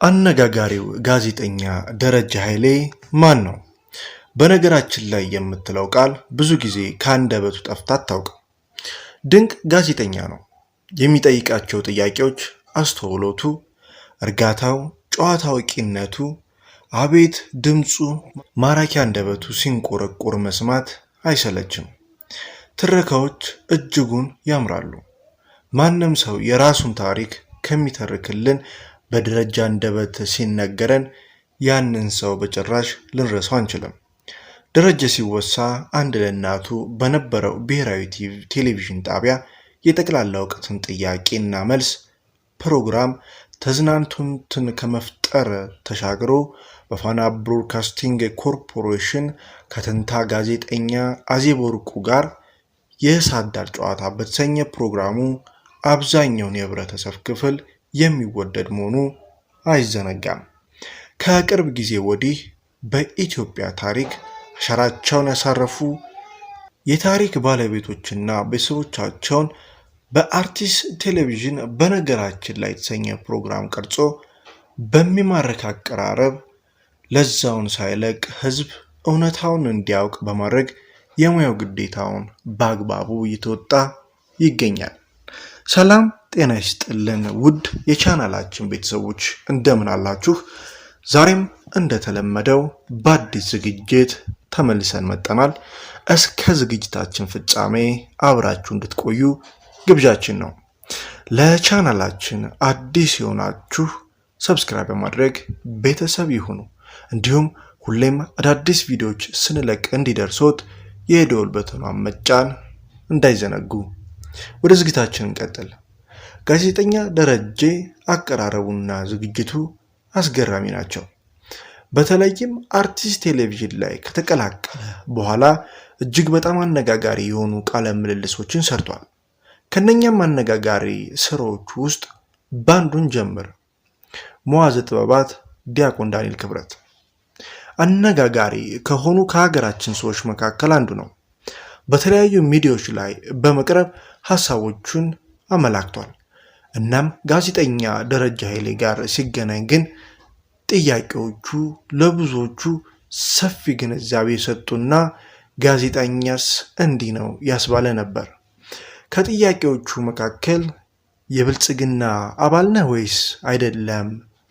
አነጋጋሪው ጋዜጠኛ ደረጀ ኃይሌ ማን ነው? በነገራችን ላይ የምትለው ቃል ብዙ ጊዜ ከአንደበቱ ጠፍታ አታውቅም። ድንቅ ጋዜጠኛ ነው። የሚጠይቃቸው ጥያቄዎች፣ አስተውሎቱ፣ እርጋታው፣ ጨዋታ አዋቂነቱ፣ አቤት ድምፁ፣ ማራኪ አንደበቱ ሲንቆረቆር መስማት አይሰለችም። ትረካዎች እጅጉን ያምራሉ። ማንም ሰው የራሱን ታሪክ ከሚተርክልን በደረጃ አንደበት ሲነገረን ያንን ሰው በጭራሽ ልንረሳው አንችልም። ደረጀ ሲወሳ አንድ ለእናቱ በነበረው ብሔራዊ ቴሌቪዥን ጣቢያ የጠቅላላ እውቀትን ጥያቄና መልስ ፕሮግራም ተዝናንቱን ከመፍጠር ተሻግሮ በፋና ብሮድካስቲንግ ኮርፖሬሽን ከተንታ ጋዜጠኛ አዜብ ወርቁ ጋር የእሳት ዳር ጨዋታ በተሰኘ ፕሮግራሙ አብዛኛውን የህብረተሰብ ክፍል የሚወደድ መሆኑ አይዘነጋም። ከቅርብ ጊዜ ወዲህ በኢትዮጵያ ታሪክ አሻራቸውን ያሳረፉ የታሪክ ባለቤቶችና ቤተሰቦቻቸውን በአርቲስት ቴሌቪዥን በነገራችን ላይ የተሰኘ ፕሮግራም ቀርጾ በሚማርክ አቀራረብ ለዛውን ሳይለቅ ህዝብ እውነታውን እንዲያውቅ በማድረግ የሙያው ግዴታውን በአግባቡ እየተወጣ ይገኛል። ሰላም ጤና ይስጥልን ውድ የቻናላችን ቤተሰቦች እንደምን አላችሁ? ዛሬም እንደተለመደው በአዲስ ዝግጅት ተመልሰን መጥተናል። እስከ ዝግጅታችን ፍጻሜ አብራችሁ እንድትቆዩ ግብዣችን ነው። ለቻናላችን አዲስ የሆናችሁ ሰብስክራይብ በማድረግ ቤተሰብ ይሁኑ። እንዲሁም ሁሌም አዳዲስ ቪዲዮዎች ስንለቅ እንዲደርሶት የደወል በተኗን መጫን እንዳይዘነጉ። ወደ ዝግጅታችን እንቀጥል። ጋዜጠኛ ደረጀ አቀራረቡና ዝግጅቱ አስገራሚ ናቸው። በተለይም አርቲስት ቴሌቪዥን ላይ ከተቀላቀለ በኋላ እጅግ በጣም አነጋጋሪ የሆኑ ቃለ ምልልሶችን ሰርቷል። ከነኛም አነጋጋሪ ስራዎች ውስጥ ባንዱን ጀምር። መዋዘ ጥበባት ዲያቆን ዳንኤል ክብረት አነጋጋሪ ከሆኑ ከሀገራችን ሰዎች መካከል አንዱ ነው። በተለያዩ ሚዲያዎች ላይ በመቅረብ ሐሳቦቹን አመላክቷል። እናም ጋዜጠኛ ደረጀ ኃይሌ ጋር ሲገናኝ ግን ጥያቄዎቹ ለብዙዎቹ ሰፊ ግንዛቤ የሰጡና ጋዜጠኛስ እንዲህ ነው ያስባለ ነበር። ከጥያቄዎቹ መካከል የብልጽግና አባል ነህ ወይስ አይደለም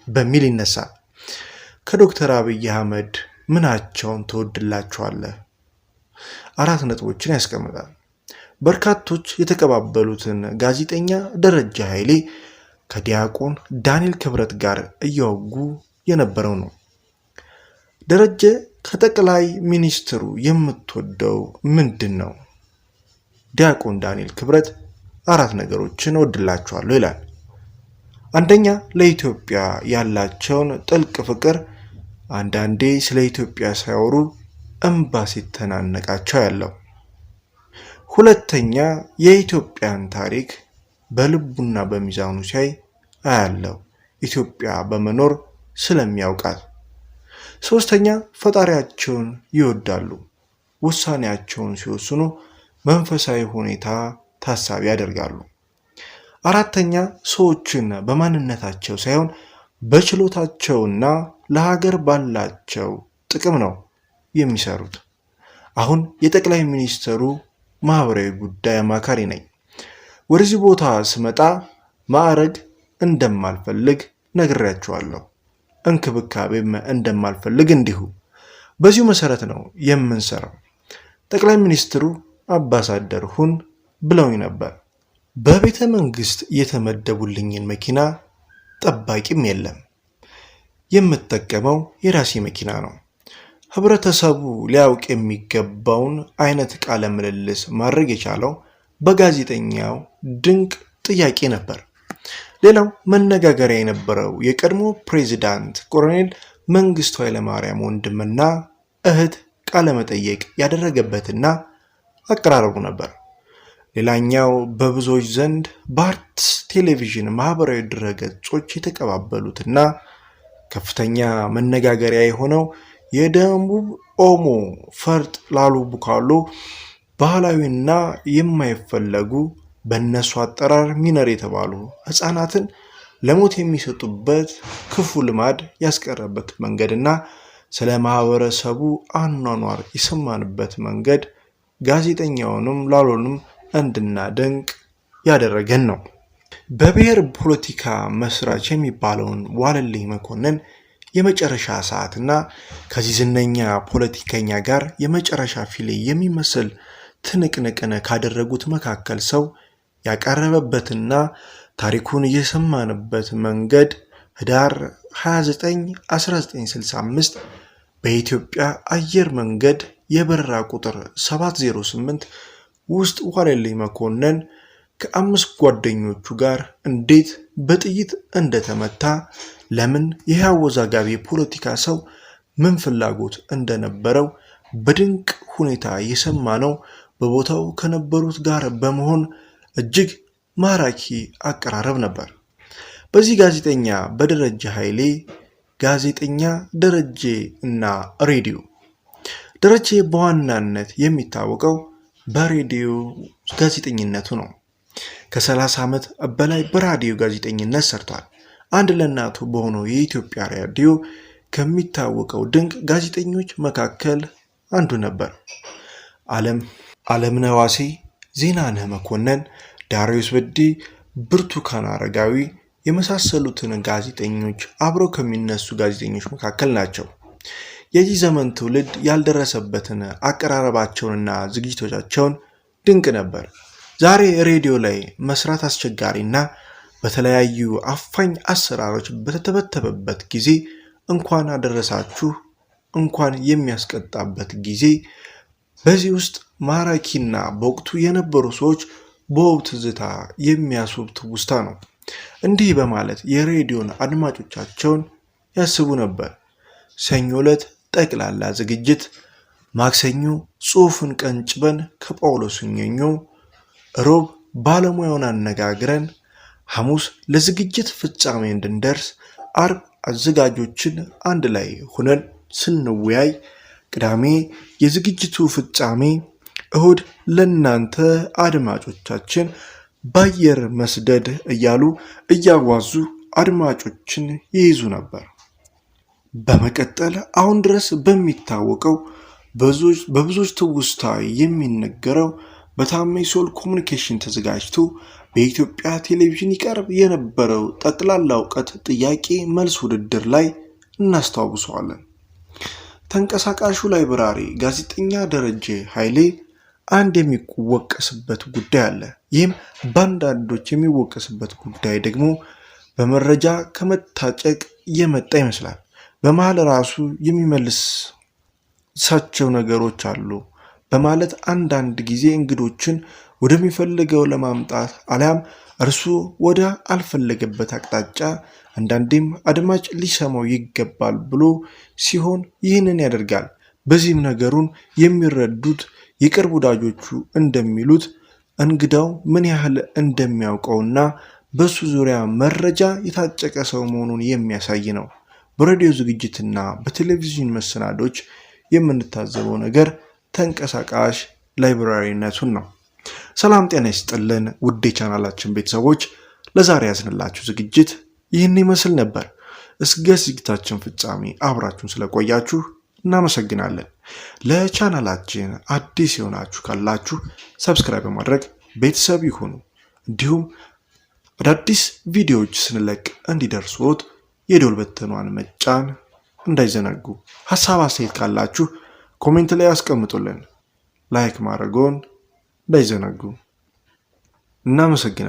በሚል ይነሳል። ከዶክተር አብይ አህመድ ምናቸውን ትወድላቸዋለህ? 4 ነጥቦችን ያስቀምጣል። በርካቶች የተቀባበሉትን ጋዜጠኛ ደረጀ ኃይሌ ከዲያቆን ዳንኤል ክብረት ጋር እያወጉ የነበረው ነው። ደረጀ ከጠቅላይ ሚኒስትሩ የምትወደው ምንድን ነው? ዲያቆን ዳንኤል ክብረት 4 ነገሮችን እወድላቸዋለሁ ይላል። አንደኛ፣ ለኢትዮጵያ ያላቸውን ጥልቅ ፍቅር፣ አንዳንዴ ስለ ኢትዮጵያ ሳይወሩ እንባ ሲተናነቃቸው ያለው። ሁለተኛ፣ የኢትዮጵያን ታሪክ በልቡና በሚዛኑ ሲያይ አያለው፣ ኢትዮጵያ በመኖር ስለሚያውቃት። ሶስተኛ፣ ፈጣሪያቸውን ይወዳሉ፣ ውሳኔያቸውን ሲወስኑ መንፈሳዊ ሁኔታ ታሳቢ ያደርጋሉ። አራተኛ፣ ሰዎችን በማንነታቸው ሳይሆን በችሎታቸውና ለሀገር ባላቸው ጥቅም ነው የሚሰሩት። አሁን የጠቅላይ ሚኒስትሩ ማህበራዊ ጉዳይ አማካሪ ነኝ። ወደዚህ ቦታ ስመጣ ማዕረግ እንደማልፈልግ ነግሬያቸዋለሁ። እንክብካቤም እንደማልፈልግ እንዲሁ። በዚሁ መሰረት ነው የምንሰራው። ጠቅላይ ሚኒስትሩ አምባሳደር ሁን ብለውኝ ነበር። በቤተ መንግስት የተመደቡልኝን መኪና ጠባቂም የለም። የምጠቀመው የራሴ መኪና ነው። ህብረተሰቡ ሊያውቅ የሚገባውን አይነት ቃለ ምልልስ ማድረግ የቻለው በጋዜጠኛው ድንቅ ጥያቄ ነበር። ሌላው መነጋገሪያ የነበረው የቀድሞ ፕሬዚዳንት ኮሎኔል መንግስቱ ኃይለማርያም ወንድምና እህት ቃለ መጠየቅ ያደረገበትና አቀራረቡ ነበር። ሌላኛው በብዙዎች ዘንድ በአርቲስት ቴሌቪዥን ማህበራዊ ድረገጾች የተቀባበሉትና ከፍተኛ መነጋገሪያ የሆነው የደቡብ ኦሞ ፈርጥ ላሉ ቡካሎ ባህላዊና የማይፈለጉ በእነሱ አጠራር ሚነር የተባሉ ህፃናትን ለሞት የሚሰጡበት ክፉ ልማድ ያስቀረበት መንገድና ስለ ማህበረሰቡ አኗኗር የሰማንበት መንገድ ጋዜጠኛውንም ላሎንም እንድናደንቅ ያደረገን ነው። በብሔር ፖለቲካ መስራች የሚባለውን ዋለልኝ መኮንን የመጨረሻ ሰዓትና ከዚህ ዝነኛ ፖለቲከኛ ጋር የመጨረሻ ፊሌ የሚመስል ትንቅንቅን ካደረጉት መካከል ሰው ያቀረበበትና ታሪኩን የሰማንበት መንገድ ህዳር 29 1965 በኢትዮጵያ አየር መንገድ የበረራ ቁጥር 708 ውስጥ ዋለልኝ መኮንን ከ5 ጓደኞቹ ጋር እንዴት በጥይት እንደተመታ፣ ለምን ይህ አወዛጋቢ ፖለቲካ ሰው ምን ፍላጎት እንደነበረው በድንቅ ሁኔታ የሰማነው በቦታው ከነበሩት ጋር በመሆን እጅግ ማራኪ አቀራረብ ነበር። በዚህ ጋዜጠኛ በደረጀ ኃይሌ ጋዜጠኛ ደረጀ እና ሬዲዮ ደረጀ በዋናነት የሚታወቀው በሬዲዮ ጋዜጠኝነቱ ነው። ከ30 ዓመት በላይ በራዲዮ ጋዜጠኝነት ሰርቷል። አንድ ለእናቱ በሆነው የኢትዮጵያ ሬዲዮ ከሚታወቀው ድንቅ ጋዜጠኞች መካከል አንዱ ነበር። ዓለምነህ ዋሴ፣ ዜናነህ መኮንን፣ ዳሪዮስ በዲ፣ ብርቱካን አረጋዊ የመሳሰሉትን ጋዜጠኞች አብረው ከሚነሱ ጋዜጠኞች መካከል ናቸው። የዚህ ዘመን ትውልድ ያልደረሰበትን አቀራረባቸውንና ዝግጅቶቻቸውን ድንቅ ነበር። ዛሬ ሬዲዮ ላይ መስራት አስቸጋሪና በተለያዩ አፋኝ አሰራሮች በተተበተበበት ጊዜ እንኳን አደረሳችሁ እንኳን የሚያስቀጣበት ጊዜ በዚህ ውስጥ ማራኪና በወቅቱ የነበሩ ሰዎች በውብ ትዝታ የሚያስውብ ትውስታ ነው። እንዲህ በማለት የሬዲዮን አድማጮቻቸውን ያስቡ ነበር። ሰኞ ዕለት ጠቅላላ ዝግጅት፣ ማክሰኞ ጽሑፍን ቀንጭበን ከጳውሎስ ኘኞ፣ ሮብ ባለሙያውን አነጋግረን፣ ሐሙስ ለዝግጅት ፍጻሜ እንድንደርስ፣ አርብ አዘጋጆችን አንድ ላይ ሆነን ስንወያይ፣ ቅዳሜ የዝግጅቱ ፍጻሜ፣ እሁድ ለናንተ አድማጮቻችን በአየር መስደድ እያሉ እያዋዙ አድማጮችን ይይዙ ነበር። በመቀጠል አሁን ድረስ በሚታወቀው በብዙዎች ትውስታ የሚነገረው በታሜ ሶል ኮሙኒኬሽን ተዘጋጅቶ በኢትዮጵያ ቴሌቪዥን ይቀርብ የነበረው ጠቅላላ እውቀት ጥያቄ መልስ ውድድር ላይ እናስታውሰዋለን። ተንቀሳቃሹ ላይብራሪ ጋዜጠኛ ደረጀ ኃይሌ አንድ የሚወቀስበት ጉዳይ አለ። ይህም በአንዳንዶች የሚወቀስበት ጉዳይ ደግሞ በመረጃ ከመታጨቅ የመጣ ይመስላል። በመሃል ራሱ የሚመልሳቸው ነገሮች አሉ በማለት አንዳንድ ጊዜ እንግዶችን ወደሚፈልገው ለማምጣት አሊያም እርሱ ወደ አልፈለገበት አቅጣጫ አንዳንዴም አድማጭ ሊሰማው ይገባል ብሎ ሲሆን ይህንን ያደርጋል። በዚህም ነገሩን የሚረዱት የቅርብ ወዳጆቹ እንደሚሉት እንግዳው ምን ያህል እንደሚያውቀውና በሱ ዙሪያ መረጃ የታጨቀ ሰው መሆኑን የሚያሳይ ነው። በሬዲዮ ዝግጅትና በቴሌቪዥን መሰናዶች የምንታዘበው ነገር ተንቀሳቃሽ ላይብራሪነቱን ነው። ሰላም ጤና ይስጥልን ውድ የቻናላችን ቤተሰቦች፣ ለዛሬ ያዝንላችሁ ዝግጅት ይህን ይመስል ነበር። እስከ ዝግጅታችን ፍጻሜ አብራችሁን ስለቆያችሁ እናመሰግናለን። ለቻናላችን አዲስ የሆናችሁ ካላችሁ ሰብስክራይብ በማድረግ ቤተሰብ ይሁኑ። እንዲሁም አዳዲስ ቪዲዮዎች ስንለቅ እንዲደርሱት የደወል በተኗን መጫን እንዳይዘነጉ። ሐሳብ አስተያየት ካላችሁ ኮሜንት ላይ አስቀምጡልን። ላይክ ማድረግዎን እንዳይዘነጉ። እናመሰግናለን።